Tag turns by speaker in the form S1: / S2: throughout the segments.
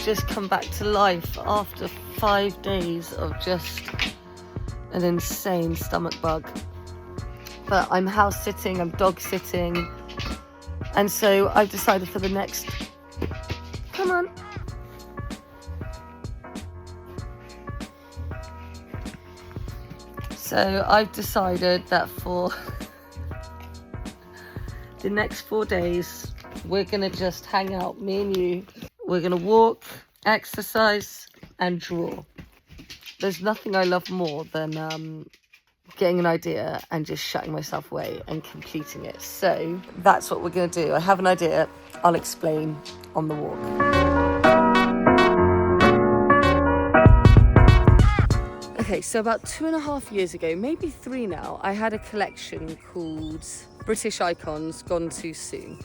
S1: just come back to life after 5 days of just an insane stomach bug. But I'm house sitting, I'm dog sitting, and so I've decided for the next, come on. So I've decided that for the next 4 days, we're gonna just hang out, me and you. We're gonna walk, exercise, and draw. There's nothing I love more than getting an idea and just shutting myself away and completing it. So that's what we're gonna do. I have an idea, I'll explain on the walk. Okay, so about 2.5 years ago, maybe 3 now, I had a collection called British Icons Gone Too Soon.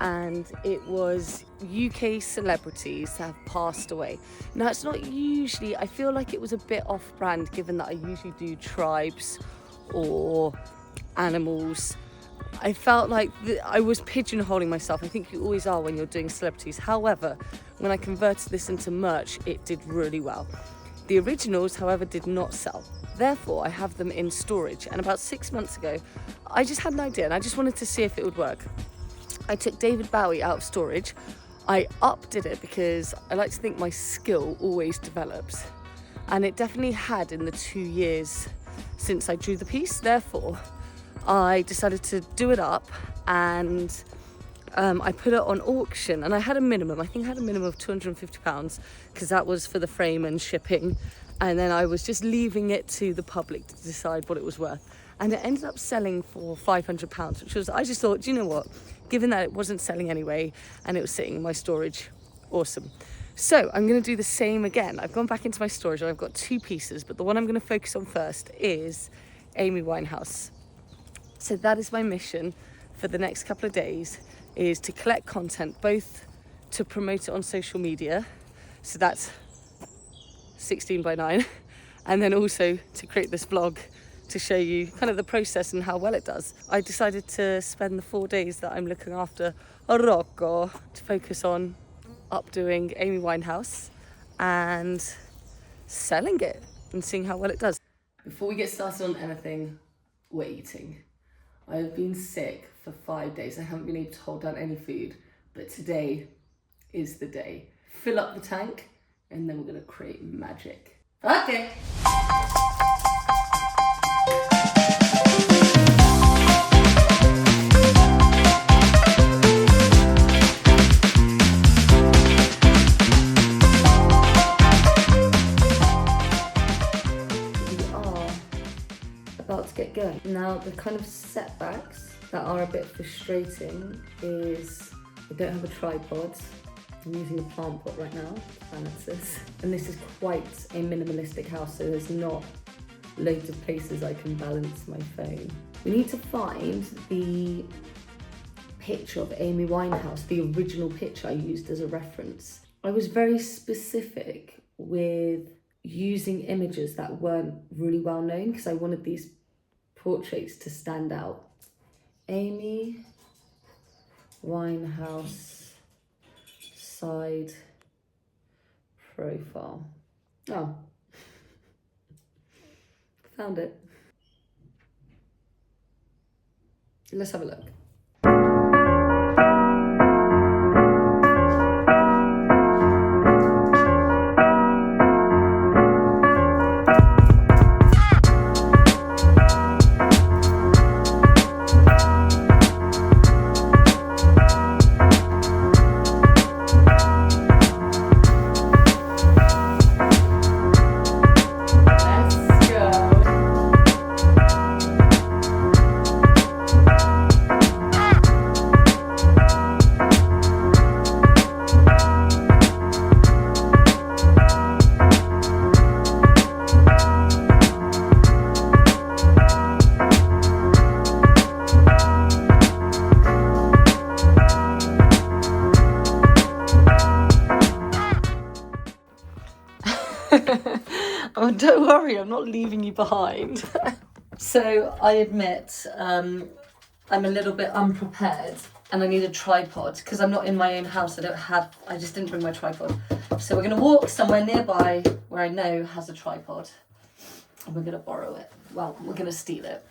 S1: And it was UK celebrities that have passed away. Now, it's not usually, I feel like it was a bit off-brand given that I usually do tribes or animals. I felt like I was pigeonholing myself. I think you always are when you're doing celebrities. However, when I converted this into merch, it did really well. The originals, however, did not sell. Therefore, I have them in storage. And about 6 months ago, I just had an idea and I just wanted to see if it would work. I took David Bowie out of storage. I updid it because I like to think my skill always develops. And it definitely had in the 2 years since I drew the piece. Therefore, I decided to do it up and I put it on auction, and I had a minimum. I think I had a minimum of £250 because that was for the frame and shipping. And then I was just leaving it to the public to decide what it was worth. And it ended up selling for £500, which was, I just thought, do you know what? Given that it wasn't selling anyway and it was sitting in my storage, awesome. So I'm going to do the same again. I've gone back into my storage and I've got 2 pieces, but the one I'm going to focus on first is Amy Winehouse. So that is my mission for the next couple of days, is to collect content, both to promote it on social media, so that's 16:9, and then also to create this vlog to show you kind of the process and how well it does. I decided to spend the 4 days that I'm looking after Rocco to focus on updoing Amy Winehouse and selling it and seeing how well it does. Before we get started on anything, we're eating. I've been sick for 5 days. I haven't been able to hold down any food, but today is the day. Fill up the tank and then we're gonna create magic. Okay. About to get going. Now, the kind of setbacks that are a bit frustrating is I don't have a tripod. I'm using a plant pot right now, finances. And this is quite a minimalistic house, so there's not loads of places I can balance my phone. We need to find the picture of Amy Winehouse, the original picture I used as a reference. I was very specific with using images that weren't really well known because I wanted these portraits to stand out. Amy Winehouse side profile. Oh, found it. Let's have a look. Oh, don't worry, I'm not leaving you behind. So I admit I'm a little bit unprepared and I need a tripod because I'm not in my own house. I just didn't bring my tripod. So we're gonna walk somewhere nearby where I know has a tripod, and we're gonna borrow it. Well, we're gonna steal it.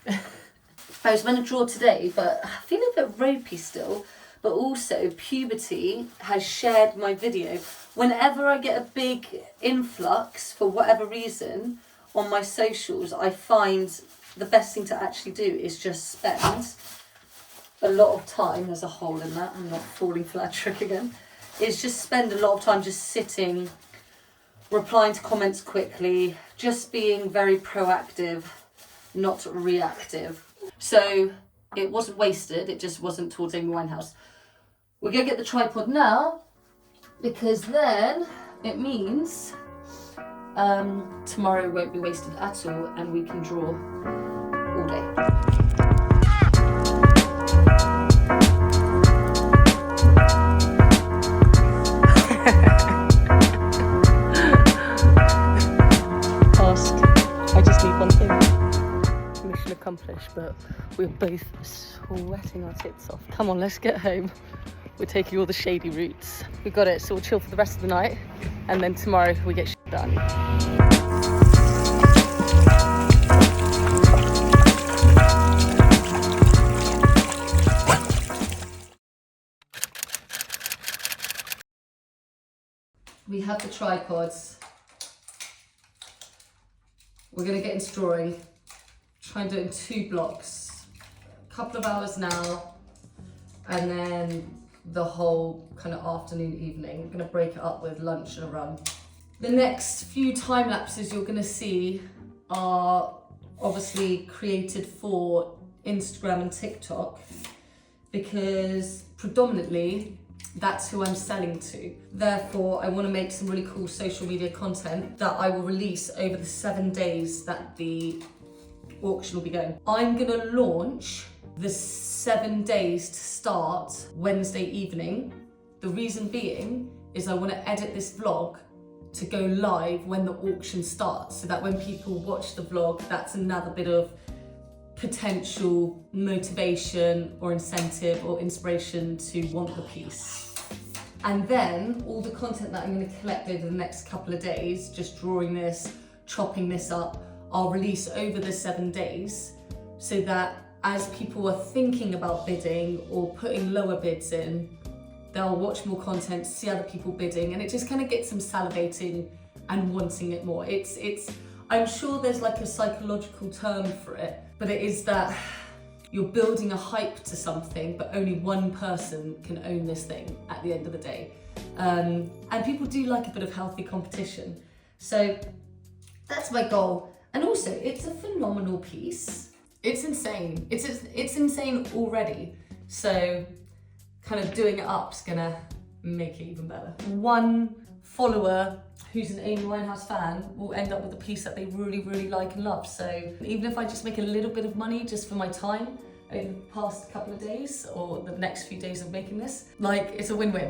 S1: I was meant to draw today, but I feel a bit ropey still. But also, puberty has shared my video. Whenever I get a big influx, for whatever reason, on my socials, I find the best thing to actually do is just spend a lot of time, there's a hole in that, I'm not falling for that trick again, is just spend a lot of time just sitting, replying to comments quickly, just being very proactive, not reactive. So it wasn't wasted, it just wasn't towards Amy Winehouse. We're going to get the tripod now, because then it means tomorrow won't be wasted at all, and we can draw all day. Ask. I just need one thing. Mission accomplished, but we're both sweating our tits off. Come on, let's get home. We're taking all the shady routes. We got it, so we'll chill for the rest of the night, and then tomorrow we get shit done. We have the tripods. We're gonna get into drawing. Try and do it in 2 blocks. A couple of hours now, and then the whole kind of afternoon, evening. I'm gonna break it up with lunch and a run. The next few time lapses you're gonna see are obviously created for Instagram and TikTok, because predominantly that's who I'm selling to. Therefore, I want to make some really cool social media content that I will release over the 7 days that the auction will be going. I'm gonna launch the 7 days to start Wednesday evening. The reason being is I want to edit this vlog to go live when the auction starts, so that when people watch the vlog, that's another bit of potential motivation or incentive or inspiration to want the piece. And then all the content that I'm going to collect over the next couple of days, just drawing this, chopping this up, I'll release over the 7 days, so that as people are thinking about bidding or putting lower bids in, they'll watch more content, see other people bidding, and it just kind of gets them salivating and wanting it more. I'm sure there's like a psychological term for it, but it is that you're building a hype to something, but only one person can own this thing at the end of the day. And people do like a bit of healthy competition. So that's my goal. And also, it's a phenomenal piece. It's insane. It's insane already. So kind of doing it up's gonna make it even better. One follower who's an Amy Winehouse fan will end up with a piece that they really, really like and love. So even if I just make a little bit of money just for my time over the past couple of days or the next few days of making this, like, it's a win-win.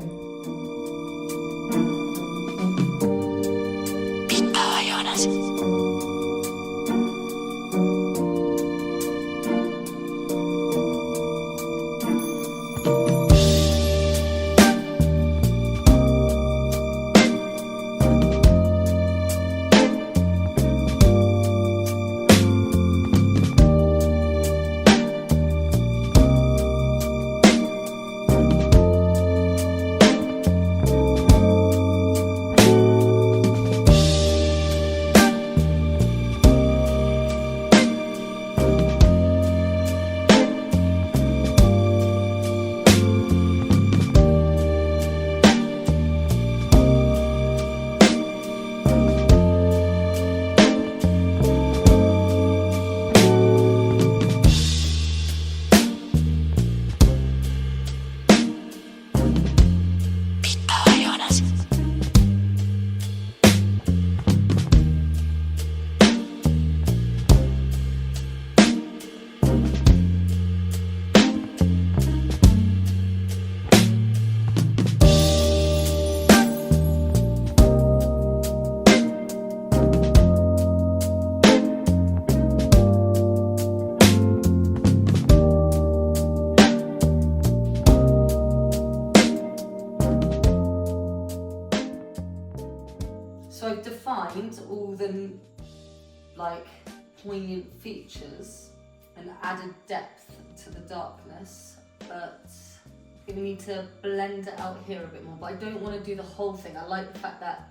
S1: poignant features and added depth to the darkness, but I think we need to blend it out here a bit more. But I don't want to do the whole thing. I like the fact that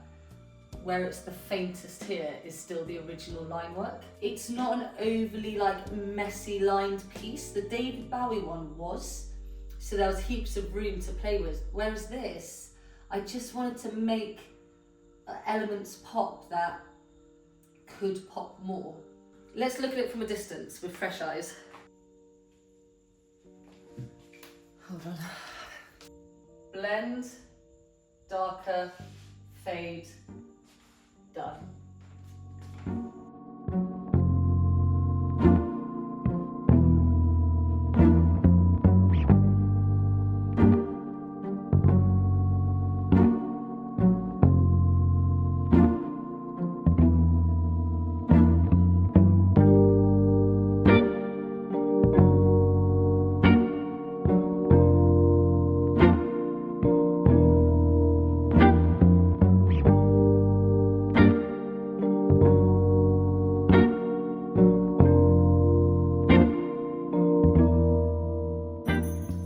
S1: where it's the faintest here is still the original line work. It's not an overly like messy lined piece. The David Bowie one was, so there was heaps of room to play with. Whereas this, I just wanted to make elements pop that could pop more. Let's look at it from a distance with fresh eyes. Hold on. Blend, darker, fade, done.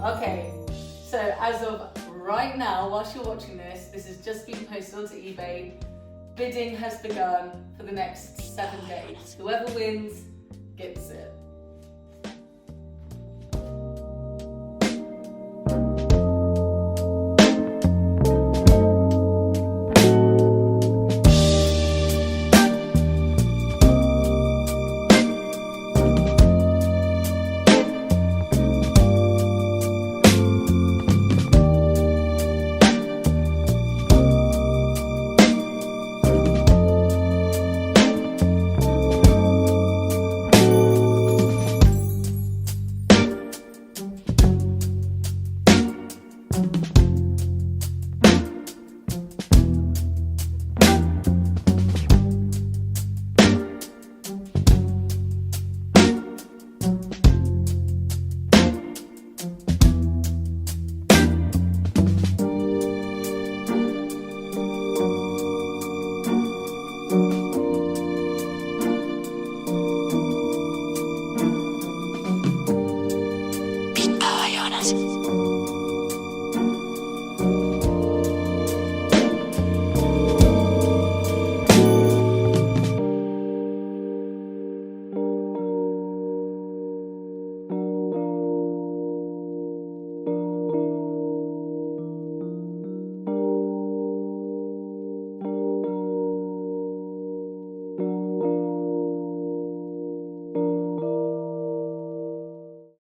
S1: Okay, so as of right now, whilst you're watching this, this has just been posted onto eBay. Bidding has begun for the next 7 days. Whoever wins gets it.
S2: Hyperrealism.